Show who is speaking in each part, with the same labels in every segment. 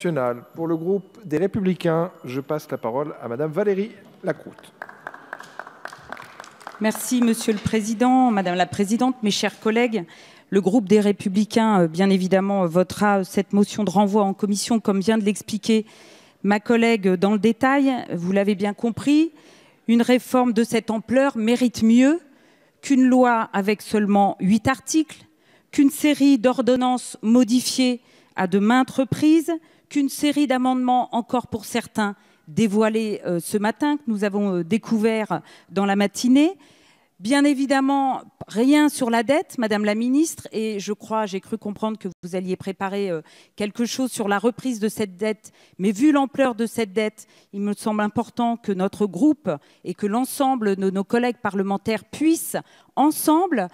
Speaker 1: nationale. Pour le groupe des Républicains, je passe la parole à Madame Valérie Lacroute.
Speaker 2: Merci, Monsieur le Président, Madame la Présidente, mes chers collègues. Le groupe des Républicains, bien évidemment, votera cette motion de renvoi en commission, comme vient de l'expliquer ma collègue dans le détail. Vous l'avez bien compris, une réforme de cette ampleur mérite mieux qu'une loi avec seulement 8 articles, qu'une série d'ordonnances modifiées à de maintes reprises, qu'une série d'amendements, encore pour certains, dévoilés ce matin, que nous avons découvert dans la matinée. Bien évidemment, rien sur la dette, Madame la Ministre, et j'ai cru comprendre que vous alliez préparer quelque chose sur la reprise de cette dette. Mais vu l'ampleur de cette dette, il me semble important que notre groupe et que l'ensemble de nos collègues parlementaires puissent ensemble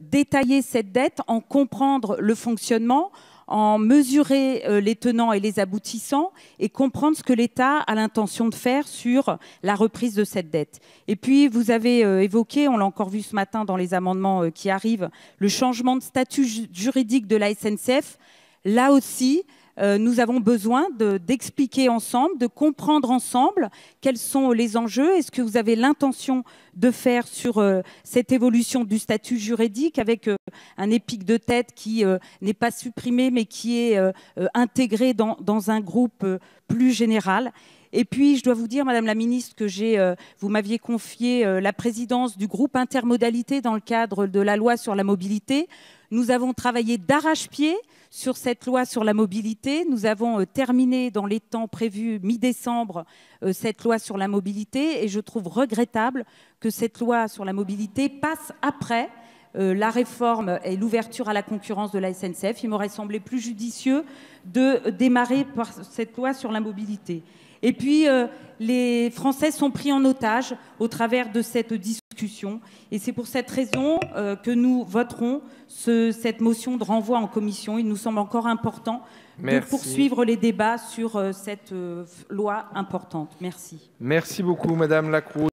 Speaker 2: détailler cette dette, en comprendre le fonctionnement, en mesurer les tenants et les aboutissants et comprendre ce que l'État a l'intention de faire sur la reprise de cette dette. Et puis, vous avez évoqué, on l'a encore vu ce matin dans les amendements qui arrivent, le changement de statut juridique de la SNCF. Là aussi, nous avons besoin d'expliquer ensemble, de comprendre ensemble quels sont les enjeux et ce que vous avez l'intention de faire sur cette évolution du statut juridique avec un EPIC de tête qui n'est pas supprimé mais qui est intégré dans un groupe plus général. Et puis, je dois vous dire, Madame la Ministre, que vous m'aviez confié la présidence du groupe intermodalité dans le cadre de la loi sur la mobilité. Nous avons travaillé d'arrache-pied sur cette loi sur la mobilité. Nous avons terminé dans les temps prévus mi-décembre cette loi sur la mobilité et je trouve regrettable que cette loi sur la mobilité passe après la réforme et l'ouverture à la concurrence de la SNCF. Il m'aurait semblé plus judicieux de démarrer par cette loi sur la mobilité. Et puis, les Français sont pris en otage au travers de cette discussion. Et c'est pour cette raison que nous voterons cette motion de renvoi en commission. Il nous semble encore important de poursuivre les débats sur cette loi importante. Merci.
Speaker 1: Merci beaucoup, Madame Lacroute.